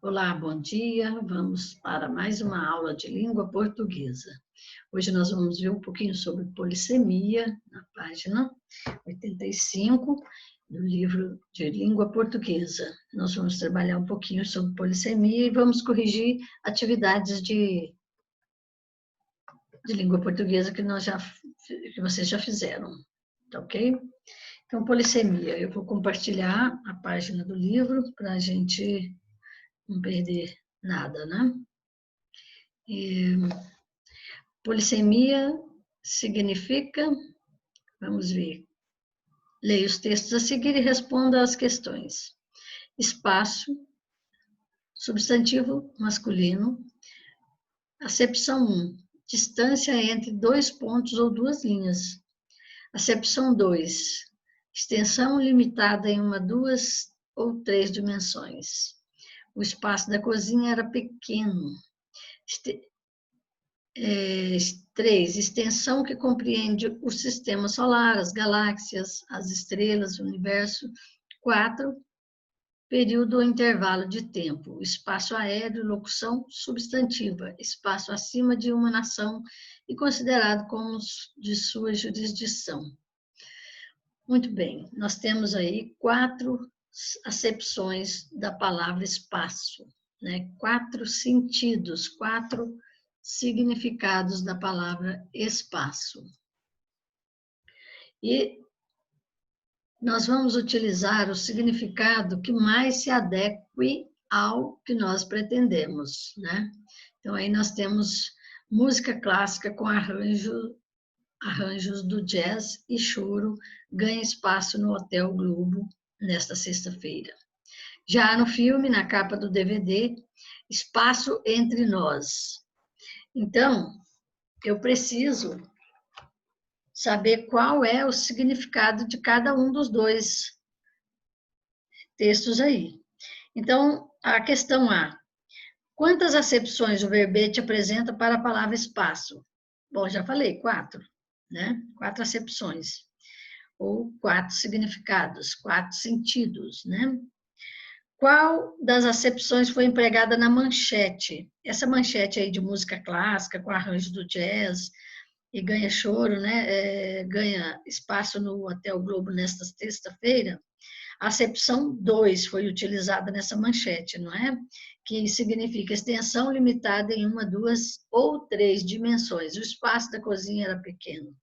Olá, bom dia. Vamos para mais uma aula de língua portuguesa. Hoje nós vamos ver um pouquinho sobre polissemia, na página 85 do livro de língua portuguesa. Nós vamos trabalhar um pouquinho sobre polissemia e vamos corrigir atividades de língua portuguesa que vocês já fizeram, tá ok? Então, polissemia, eu vou compartilhar a página do livro para a gente não perder nada, né? E polissemia significa, vamos ver, leia os textos a seguir e responda às questões. Espaço, substantivo masculino, acepção 1, distância entre dois pontos ou duas linhas. Acepção 2, extensão limitada em uma, duas ou três dimensões. O espaço da cozinha era pequeno. 3, extensão que compreende o sistema solar, as galáxias, as estrelas, o universo. 4, período ou intervalo de tempo. Espaço aéreo, locução substantiva, espaço acima de uma nação e considerado como de sua jurisdição. Muito bem, nós temos aí 4 acepções da palavra espaço, né? 4 sentidos, 4 significados da palavra espaço. E nós vamos utilizar o significado que mais se adeque ao que nós pretendemos, né? Então, aí nós temos música clássica com arranjos do jazz e choro ganha espaço no Hotel Globo nesta sexta-feira. Já no filme, na capa do DVD, Espaço Entre Nós. Então, eu preciso saber qual é o significado de cada um dos dois textos aí. Então, a questão A. Quantas acepções o verbete apresenta para a palavra espaço? Bom, já falei, 4, né? 4 acepções. Ou 4 significados, 4 sentidos, né? Qual das acepções foi empregada na manchete? Essa manchete aí de música clássica, com arranjo do jazz, e ganha choro, né? Ganha espaço no Hotel Globo nesta sexta-feira. A acepção 2 foi utilizada nessa manchete, não é? Que significa extensão limitada em uma, duas ou três dimensões. O espaço da cozinha era pequeno.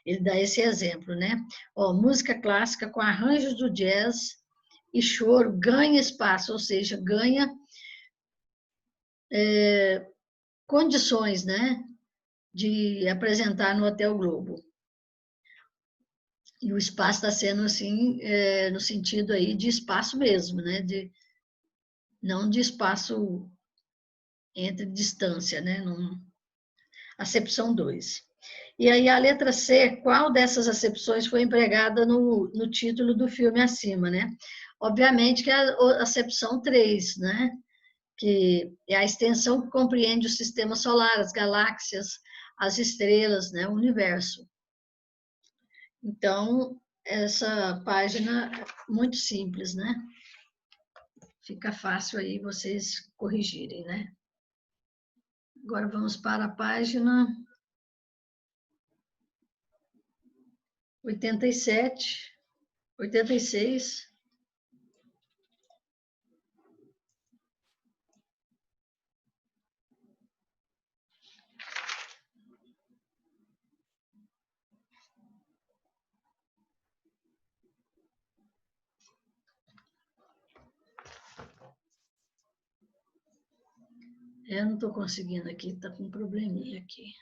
Ele dá esse exemplo, né? Ó, música clássica com arranjos do jazz e choro ganha espaço, ou seja, ganha condições, né? De apresentar no Hotel Globo. E o espaço está sendo assim, no sentido aí de espaço mesmo, né? Não de espaço entre distância, né? Acepção 2. E aí a letra C, qual dessas acepções foi empregada no título do filme acima, né? Obviamente que é a acepção 3, né? Que é a extensão que compreende o sistema solar, as galáxias, as estrelas, né? O universo. Então, essa página é muito simples, né? Fica fácil aí vocês corrigirem, né? Agora vamos para a página 87, 86. Eu não estou conseguindo aqui, está com um probleminha aqui.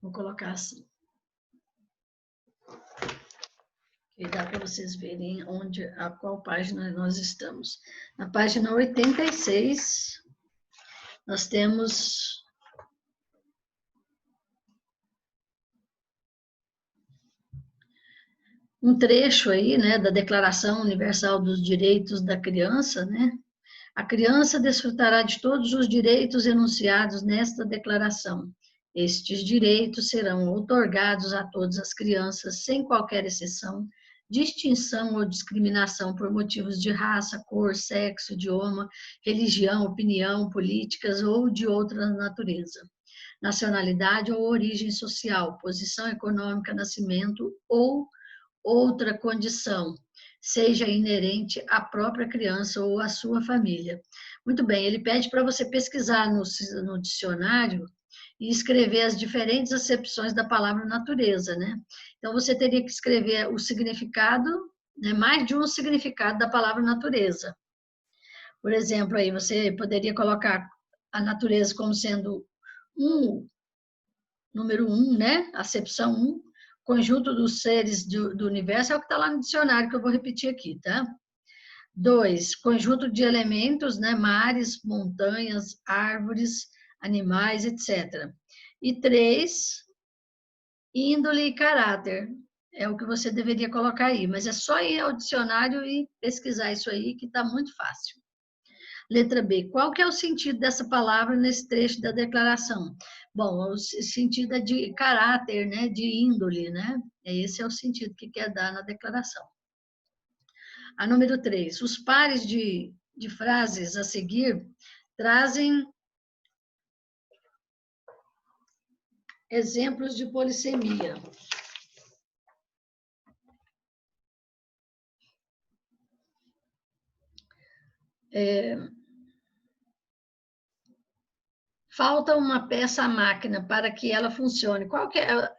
Vou colocar assim. E dá para vocês verem a qual página nós estamos. Na página 86, nós temos um trecho aí, né, da Declaração Universal dos Direitos da Criança, né? A criança desfrutará de todos os direitos enunciados nesta declaração. Estes direitos serão outorgados a todas as crianças, sem qualquer exceção, distinção ou discriminação por motivos de raça, cor, sexo, idioma, religião, opinião, políticas ou de outra natureza, nacionalidade ou origem social, posição econômica, nascimento ou outra condição, seja inerente à própria criança ou à sua família. Muito bem, ele pede para você pesquisar no dicionário e escrever as diferentes acepções da palavra natureza, né? Então, você teria que escrever o significado, né, mais de um significado da palavra natureza. Por exemplo, aí você poderia colocar a natureza como sendo número 1, né? Acepção 1, conjunto dos seres do universo, é o que está lá no dicionário, que eu vou repetir aqui, tá? 2, conjunto de elementos, né? Mares, montanhas, árvores, animais, etc. E 3, índole e caráter. É o que você deveria colocar aí, mas é só ir ao dicionário e pesquisar isso aí, que está muito fácil. Letra B. Qual que é o sentido dessa palavra nesse trecho da declaração? Bom, o sentido é de caráter, né? De índole, né? Esse é o sentido que quer dar na declaração. A número 3. Os pares de frases a seguir trazem exemplos de polissemia. Falta uma peça à máquina para que ela funcione. Qual que é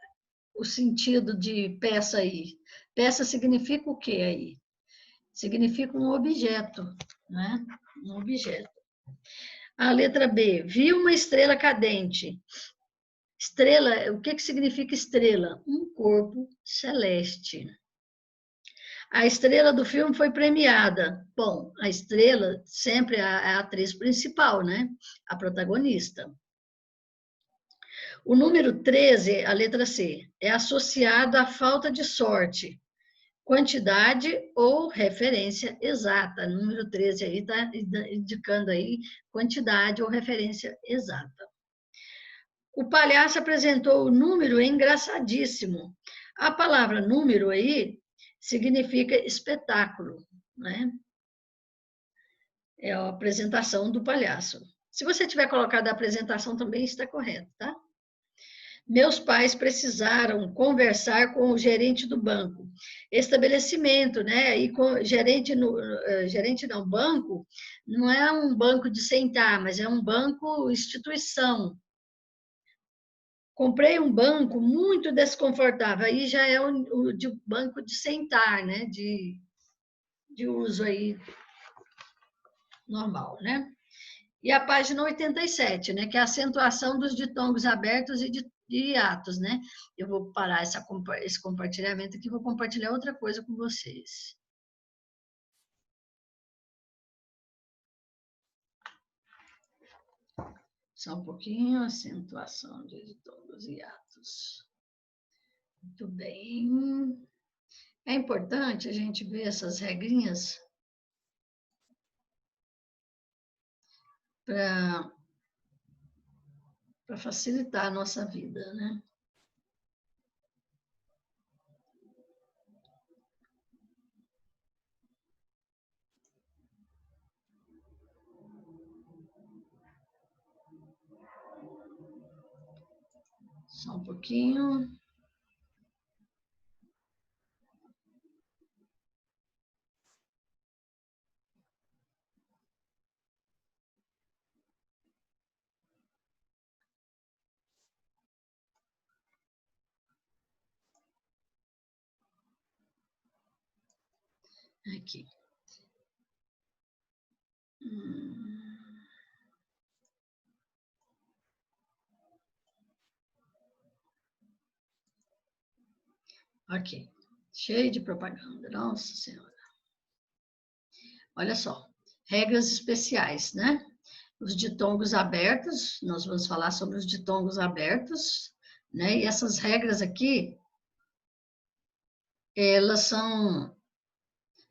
o sentido de peça aí? Peça significa o que aí? Significa um objeto, né? Um objeto. A letra B. Viu uma estrela cadente. Estrela, o que significa estrela? Um corpo celeste. A estrela do filme foi premiada. Bom, a estrela sempre é a atriz principal, né? A protagonista. O número 13, a letra C, é associado à falta de sorte, quantidade ou referência exata. O número 13 aí está indicando aí quantidade ou referência exata. O palhaço apresentou o número engraçadíssimo. A palavra número aí significa espetáculo, né? É a apresentação do palhaço. Se você tiver colocado a apresentação também está correto, tá? Meus pais precisaram conversar com o gerente do banco. Estabelecimento, né? E com gerente não, banco, não é um banco de sentar, mas é um banco instituição. Comprei um banco muito desconfortável, aí já é o de banco de sentar, né? De uso aí normal, né? E a página 87, né? Que é a acentuação dos ditongos abertos e de hiatos, né? Eu vou parar esse compartilhamento aqui e vou compartilhar outra coisa com vocês. Só um pouquinho, acentuação de ditongos e hiatos. Muito bem. É importante a gente ver essas regrinhas para facilitar a nossa vida, né? Só um pouquinho. Aqui. Ok. Cheio de propaganda. Nossa Senhora. Olha só. Regras especiais, né? Os ditongos abertos. Nós vamos falar sobre os ditongos abertos, né? E essas regras aqui, elas são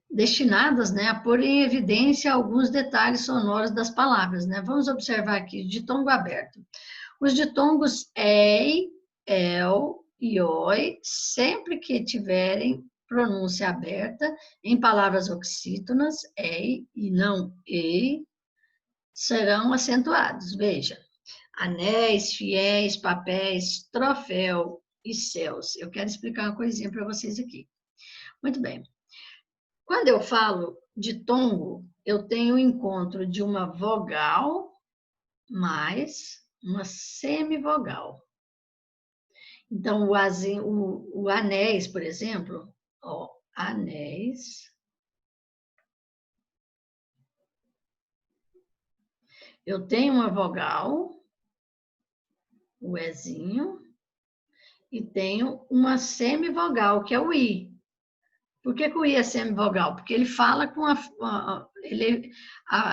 destinadas, né, a pôr em evidência alguns detalhes sonoros das palavras, né? Vamos observar aqui, ditongo aberto. Os ditongos ei, el e oi, sempre que tiverem pronúncia aberta, em palavras oxítonas, ei e não ei, serão acentuados. Veja, anéis, fiéis, papéis, troféu e céus. Eu quero explicar uma coisinha para vocês aqui. Muito bem. Quando eu falo de tongo, eu tenho o encontro de uma vogal mais uma semivogal. Então, o anéis, por exemplo, ó, anéis. Eu tenho uma vogal, o ezinho, e tenho uma semivogal, que é o i. Por que o i é semivogal? Porque ele fala com a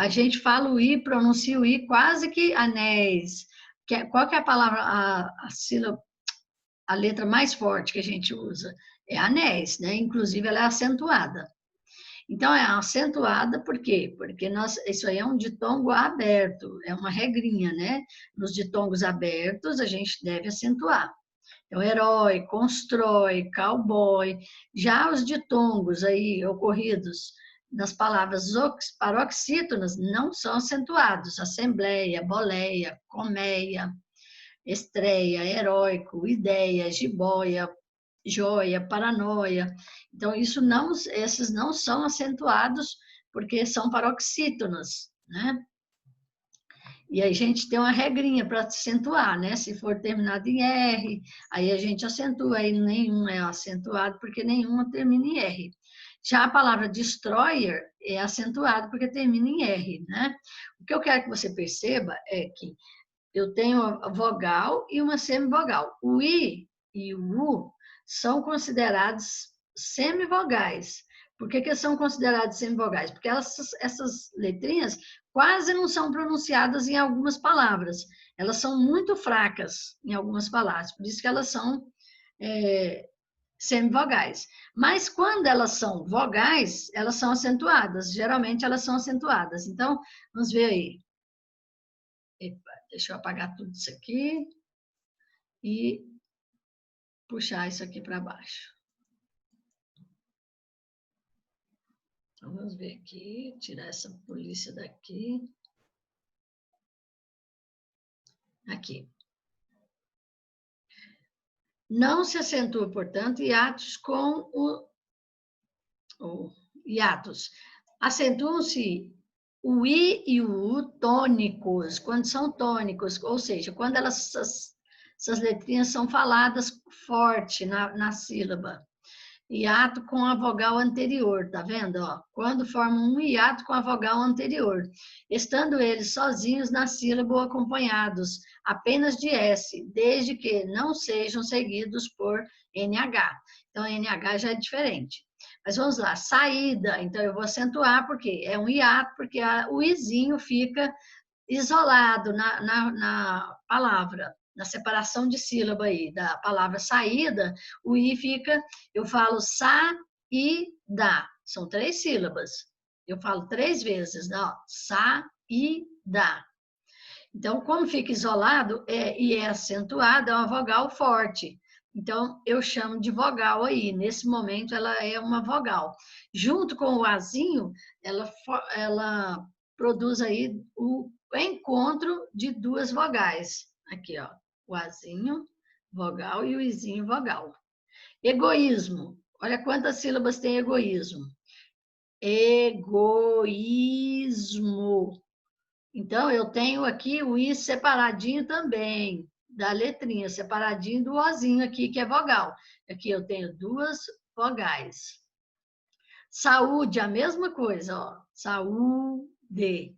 gente fala o i, pronuncia o i quase que anéis. Qual que é a palavra, a sílaba, a letra mais forte que a gente usa? É anéis, né? Inclusive ela é acentuada. Então, é acentuada por quê? Porque isso aí é um ditongo aberto, é uma regrinha, né? Nos ditongos abertos, a gente deve acentuar. Então, herói, constrói, cowboy. Já os ditongos aí ocorridos nas palavras paroxítonas não são acentuados. Assembleia, boleia, colmeia, estreia, heróico, ideia, jiboia, joia, paranoia. Então, esses não são acentuados porque são paroxítonas, né? E aí a gente tem uma regrinha para acentuar, né? Se for terminado em R, aí a gente acentua, aí nenhum é acentuado porque nenhuma termina em R. Já a palavra destroyer é acentuado porque termina em R, né? O que eu quero que você perceba é que eu tenho a vogal e uma semivogal. O I e o U são considerados semivogais. Por que são considerados semivogais? Porque essas letrinhas quase não são pronunciadas em algumas palavras. Elas são muito fracas em algumas palavras, por isso que elas são semivogais. Mas quando elas são vogais, elas são acentuadas. Geralmente elas são acentuadas. Então, vamos ver aí. Epa, deixa eu apagar tudo isso aqui e puxar isso aqui para baixo. Então, vamos ver aqui, tirar essa polícia daqui. Aqui. Não se acentua, portanto, hiatos com o hiatos. Acentuam-se o I e o U tônicos, quando são tônicos, ou seja, quando essas letrinhas são faladas forte na sílaba. Hiato com a vogal anterior, tá vendo? Ó, quando formam um hiato com a vogal anterior, estando eles sozinhos na sílaba ou acompanhados apenas de S, desde que não sejam seguidos por NH. Então, NH já é diferente. Mas vamos lá, saída. Então, eu vou acentuar porque é um hiato, porque o izinho fica isolado na palavra. Na separação de sílaba aí, da palavra saída, o i fica, eu falo sa e da, são 3 sílabas. Eu falo 3 vezes, né? Sa e da. Então, como fica isolado e é acentuado, é uma vogal forte. Então, eu chamo de vogal aí. Nesse momento, ela é uma vogal. Junto com o azinho, ela produz aí o encontro de 2 vogais. Aqui, ó, o azinho, vogal, e o izinho, vogal. Egoísmo. Olha quantas sílabas tem egoísmo. Egoísmo. Então, eu tenho aqui o i separadinho também, da letrinha, separadinho do ozinho aqui, que é vogal. Aqui eu tenho 2 vogais. Saúde, a mesma coisa, ó. Saúde.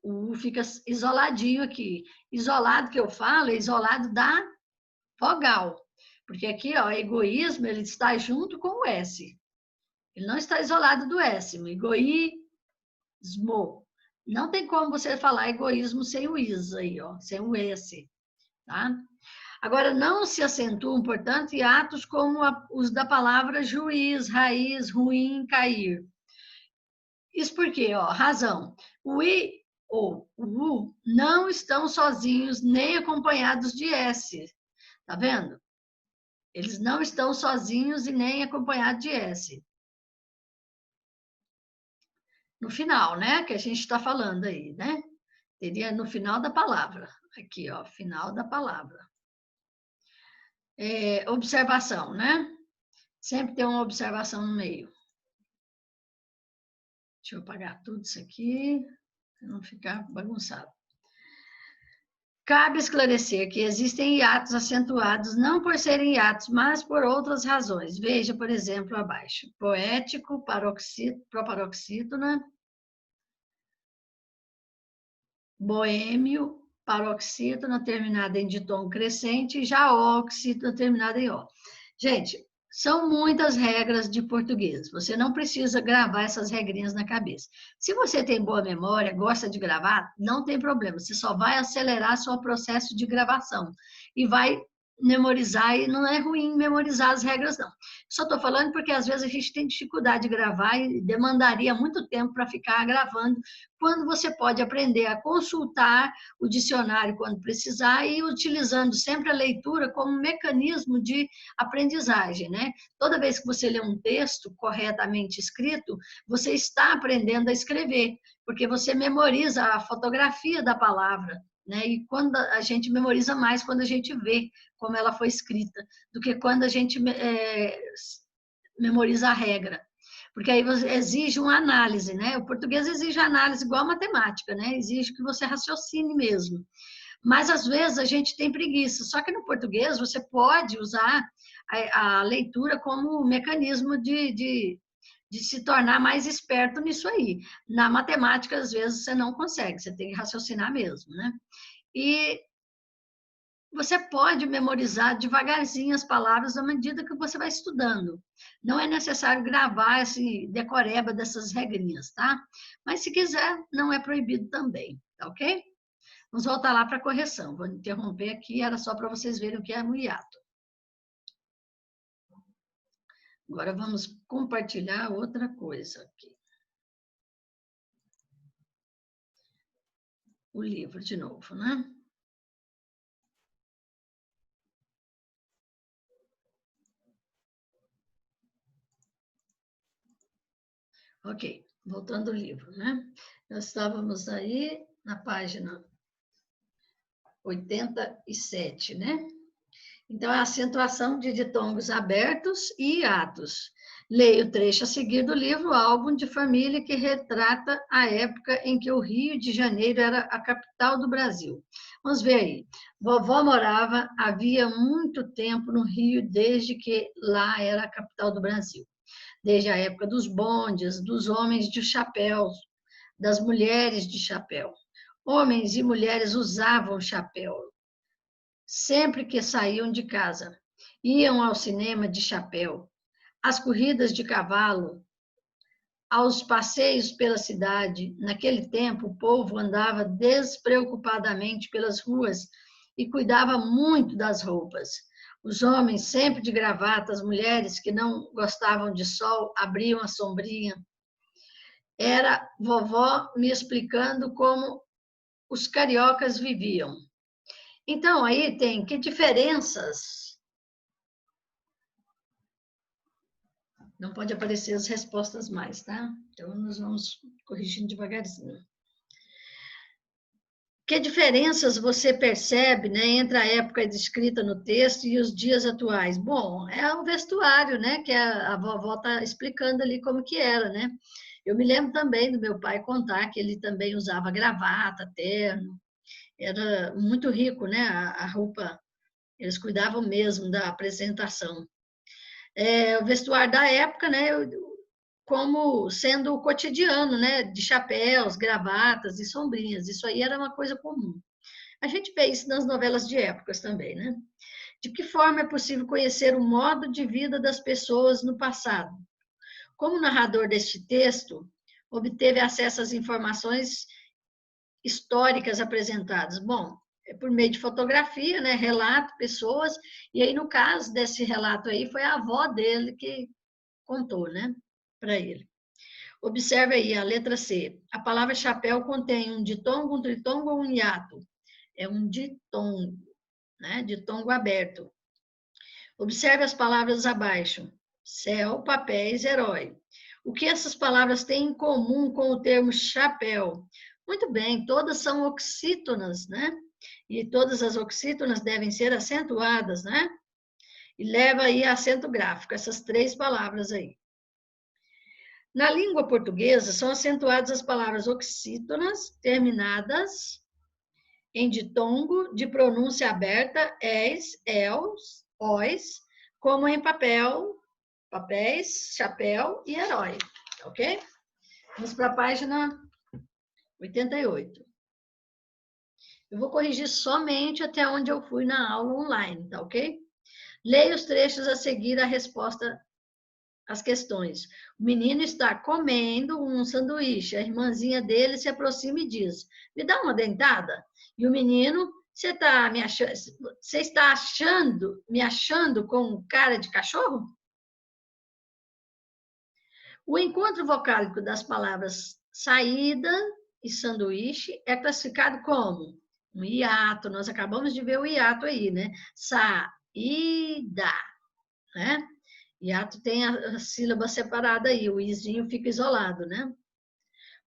O U fica isoladinho aqui. Isolado que eu falo é isolado da vogal. Porque aqui, ó, egoísmo, ele está junto com o S. Ele não está isolado do S. Egoísmo. Não tem como você falar egoísmo sem o is aí, ó, sem o S, tá? Agora, não se acentuam, portanto, hiatos como os da palavra juiz, raiz, ruim, cair. Isso porque, ó, razão. O i ou o u não estão sozinhos nem acompanhados de S, tá vendo? Eles não estão sozinhos e nem acompanhados de S. No final, né? Que a gente está falando aí, né? Teria no final da palavra. Aqui, ó, final da palavra. Observação, né? Sempre tem uma observação no meio. Deixa eu apagar tudo isso aqui, para não ficar bagunçado. Cabe esclarecer que existem hiatos acentuados não por serem hiatos, mas por outras razões. Veja, por exemplo, abaixo. Poético, proparoxítona, boêmio, paroxítona terminada em ditongo crescente, e já oxítona terminada em O. Gente, são muitas regras de português. Você não precisa gravar essas regrinhas na cabeça. Se você tem boa memória, gosta de gravar, não tem problema. Você só vai acelerar seu processo de gravação e vai memorizar, e não é ruim memorizar as regras, não. Só estou falando porque às vezes a gente tem dificuldade de gravar e demandaria muito tempo para ficar gravando, quando você pode aprender a consultar o dicionário quando precisar e utilizando sempre a leitura como mecanismo de aprendizagem, né? Toda vez que você lê um texto corretamente escrito, você está aprendendo a escrever, porque você memoriza a fotografia da palavra, né? E quando a gente memoriza mais quando a gente vê como ela foi escrita, do que quando a gente memoriza a regra. Porque aí exige uma análise, né? O português exige análise igual a matemática, né? Exige que você raciocine mesmo. Mas às vezes a gente tem preguiça. Só que no português você pode usar a leitura como mecanismo de se tornar mais esperto nisso aí. Na matemática, às vezes, você não consegue, você tem que raciocinar mesmo, né? E você pode memorizar devagarzinho as palavras à medida que você vai estudando. Não é necessário gravar esse decoreba dessas regrinhas, tá? Mas se quiser, não é proibido também, tá ok? Vamos voltar lá para a correção. Vou interromper aqui, era só para vocês verem o que é um hiato. Agora vamos compartilhar outra coisa aqui. O livro de novo, né? Ok, voltando ao livro, né? Nós estávamos aí na página 87, né? Então, é a acentuação de ditongos abertos e hiatos. Leio o trecho a seguir do livro Álbum de Família, que retrata a época em que o Rio de Janeiro era a capital do Brasil. Vamos ver aí. Vovó morava havia muito tempo no Rio, desde que lá era a capital do Brasil. Desde a época dos bondes, dos homens de chapéu, das mulheres de chapéu. Homens e mulheres usavam chapéu sempre que saíam de casa. Iam ao cinema de chapéu, às corridas de cavalo, aos passeios pela cidade. Naquele tempo, o povo andava despreocupadamente pelas ruas e cuidava muito das roupas. Os homens sempre de gravata, as mulheres que não gostavam de sol abriam a sombrinha. Era vovó me explicando como os cariocas viviam. Então, aí tem que diferenças. Não pode aparecer as respostas mais, tá? Então, nós vamos corrigindo devagarzinho. Que diferenças você percebe, né, entre a época descrita no texto e os dias atuais? Bom, é o vestuário, né, que a vovó está explicando ali como que era, né? Eu me lembro também do meu pai contar que ele também usava gravata, terno, era muito rico, né, a roupa, eles cuidavam mesmo da apresentação. O vestuário da época, né, como sendo o cotidiano, né, de chapéus, gravatas e sombrinhas. Isso aí era uma coisa comum. A gente vê isso nas novelas de épocas também, né? De que forma é possível conhecer o modo de vida das pessoas no passado? Como narrador deste texto, obteve acesso às informações históricas apresentadas? Bom, é por meio de fotografia, né, relato, pessoas, e aí no caso desse relato aí foi a avó dele que contou, né, para ele. Observe aí a letra C. A palavra chapéu contém um ditongo, um tritongo ou um hiato? É um ditongo, né? Ditongo aberto. Observe as palavras abaixo. Céu, papéis, herói. O que essas palavras têm em comum com o termo chapéu? Muito bem, todas são oxítonas, né? E todas as oxítonas devem ser acentuadas, né? E leva aí acento gráfico, essas 3 palavras aí. Na língua portuguesa, são acentuadas as palavras oxítonas, terminadas em ditongo de pronúncia aberta, és, els, os, como em papel, papéis, chapéu e herói, ok? Vamos para a página 88. Eu vou corrigir somente até onde eu fui na aula online, tá ok? Leia os trechos a seguir a resposta às questões. O menino está comendo um sanduíche. A irmãzinha dele se aproxima e diz: me dá uma dentada? E o menino: você está me achando com cara de cachorro? O encontro vocálico das palavras saída e sanduíche é classificado como um hiato. Nós acabamos de ver o hiato aí, né? Saída, né? Hiato tem a sílaba separada aí, o izinho fica isolado, né?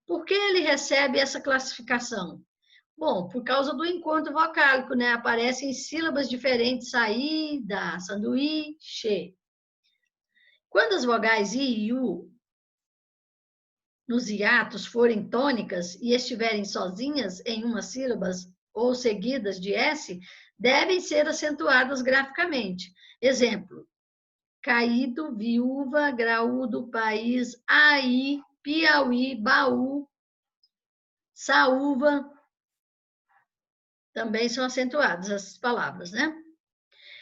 Por que ele recebe essa classificação? Bom, por causa do encontro vocálico, né? Aparecem sílabas diferentes, saída, sanduíche. Quando as vogais I e U nos hiatos forem tônicas e estiverem sozinhas em uma sílaba ou seguidas de S, devem ser acentuadas graficamente. Exemplo: caído, viúva, graúdo, país, aí, Piauí, baú, saúva, também são acentuadas essas palavras, né?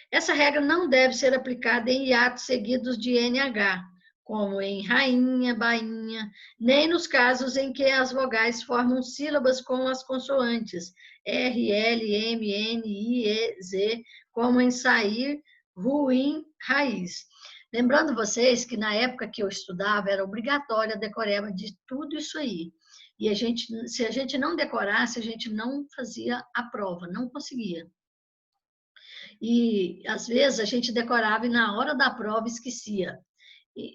Essa regra não deve ser aplicada em hiatos seguidos de NH, como em rainha, bainha, nem nos casos em que as vogais formam sílabas com as consoantes R, L, M, N, I, E, Z, como em sair, ruim, raiz. Lembrando vocês que na época que eu estudava era obrigatória a decoreba de tudo isso aí. E se a gente não decorasse, a gente não fazia a prova, não conseguia. E às vezes a gente decorava e na hora da prova esquecia. E,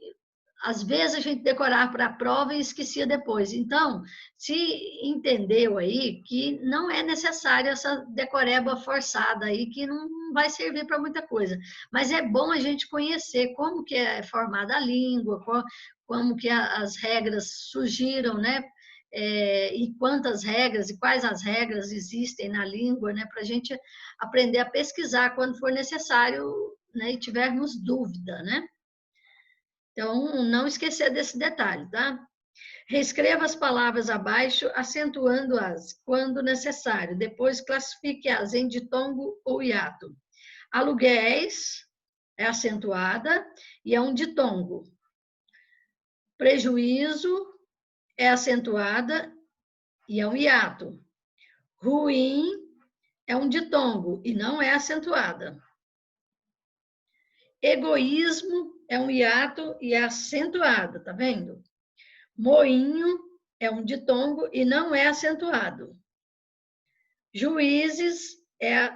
às vezes a gente decorava para a prova e esquecia depois. Então, se entendeu aí que não é necessário essa decoreba forçada aí, que não vai servir para muita coisa. Mas é bom a gente conhecer como que é formada a língua, como que as regras surgiram, né? E quantas regras e quais as regras existem na língua, né? Para a gente aprender a pesquisar quando for necessário, né? E tivermos dúvida, né? Então, não esquecer desse detalhe, tá? Reescreva as palavras abaixo, acentuando-as quando necessário. Depois, classifique-as em ditongo ou hiato. Aluguéis é acentuada e é um ditongo. Prejuízo é acentuada e é um hiato. Ruim é um ditongo e não é acentuada. Egoísmo é um hiato e é acentuada, tá vendo? Moinho é um ditongo e não é acentuado. Juízes é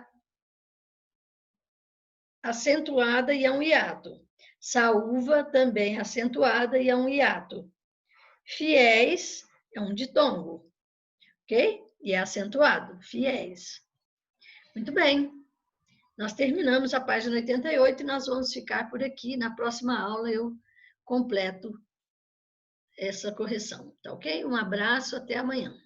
acentuada e é um hiato. Saúva também é acentuada e é um hiato. Fiéis é um ditongo, ok? E é acentuado, fiéis. Muito bem. Nós terminamos a página 88 e nós vamos ficar por aqui. Na próxima aula eu completo essa correção, tá ok? Um abraço, até amanhã.